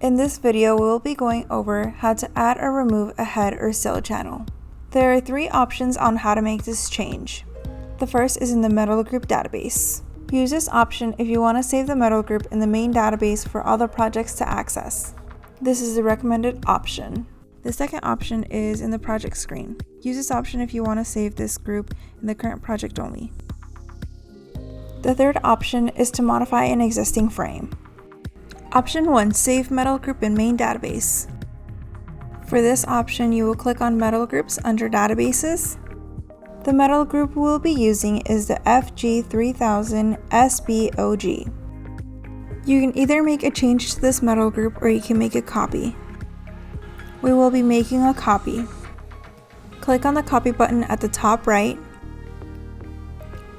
In this video, we will be going over how to add or remove a head or Sill channel. There are 3 options on how to make this change. The first is in the metal group database. Use this option if you want to save the metal group in the main database for other projects to access. This is the recommended option. The second option is in the project screen. Use this option if you want to save this group in the current project only. The third option is to modify an existing frame. Option 1. Save metal group in main database. For this option, you will click on metal groups under databases. The metal group we will be using is the FG3000 SBOG. You can either make a change to this metal group or you can make a copy. We will be making a copy. Click on the copy button at the top right.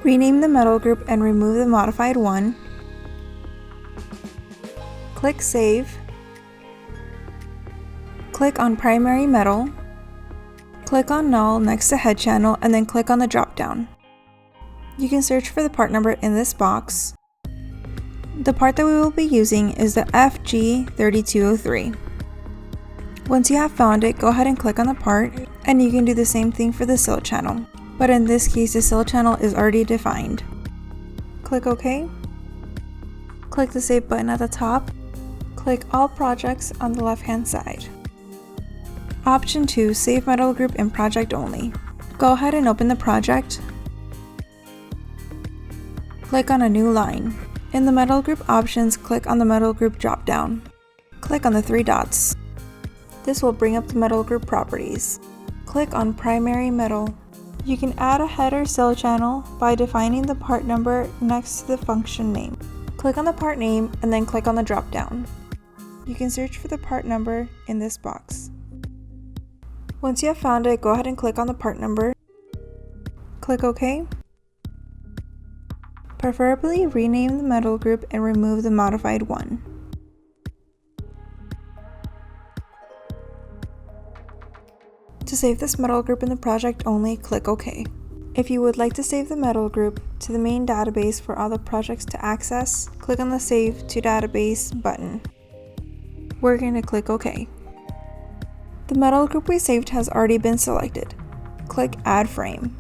Rename the metal group and remove the modified one. Click Save. Click on Primary Metal. Click on Null next to Head Channel and then click on the drop down. You can search for the part number in this box. The part that we will be using is the FG3203. Once you have found it, go ahead and click on the part, and you can do the same thing for the Sill channel. But in this case, the Sill channel is already defined. Click OK. Click the Save button at the top. Click All Projects on the left-hand side. Option 2. Save metal group in project only. Go ahead and open the project. Click on a new line. In the metal group options, click on the metal group drop-down. Click on the 3 dots. This will bring up the metal group properties. Click on Primary Metal. You can add a head or Sill channel by defining the part number next to the function name. Click on the part name and then click on the drop-down. You can search for the part number in this box. Once you have found it, go ahead and click on the part number. Click OK. Preferably rename the metal group and remove the modified one. To save this metal group in the project only, click OK. If you would like to save the metal group to the main database for other projects to access, click on the Save to Database button. We're going to click OK. The metal group we saved has already been selected. Click Add Frame.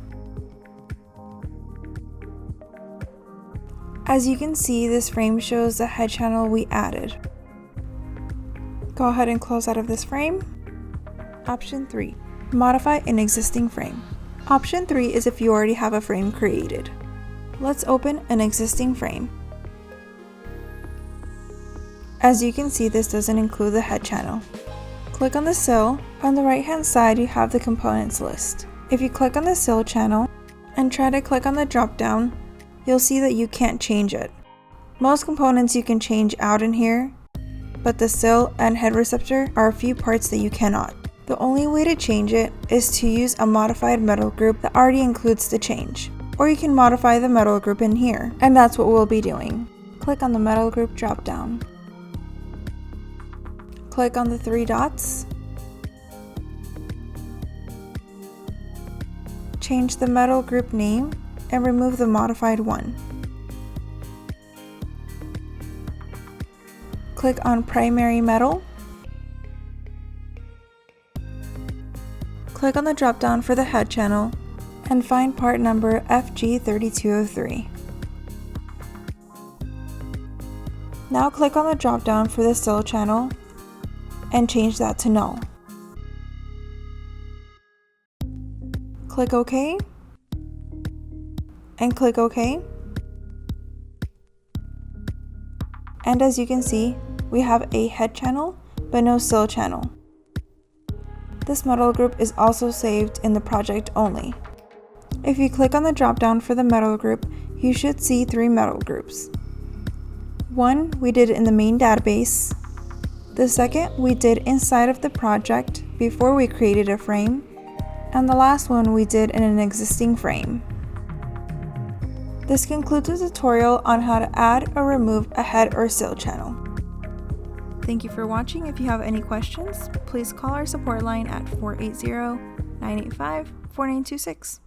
As you can see, this frame shows the head channel we added. Go ahead and close out of this frame. Option 3. Modify an existing frame. Option 3 is if you already have a frame created. Let's open an existing frame. As you can see, this doesn't include the head channel. Click on the Sill. On the right hand side, you have the components list. If you click on the Sill channel and try to click on the drop down, you'll see that you can't change it. Most components you can change out in here, but the Sill and head receptor are a few parts that you cannot. The only way to change it is to use a modified metal group that already includes the change. Or you can modify the metal group in here, and that's what we'll be doing. Click on the metal group drop down. Click on the 3 dots. Change the metal group name and remove the modified one. Click on Primary Metal. Click on the drop-down for the head channel and find part number FG3203. Now click on the drop-down for the Sill channel and change that to null. Click OK and click OK. And as you can see, we have a head channel but no Sill channel. This metal group is also saved in the project only. If you click on the drop down for the metal group, you should see 3 metal groups. One we did in the main database. The second we did inside of the project before we created a frame. And the last one we did in an existing frame. This concludes the tutorial on how to add or remove a head or Sill channel. Thank you for watching. If you have any questions, please call our support line at 480-985-4926.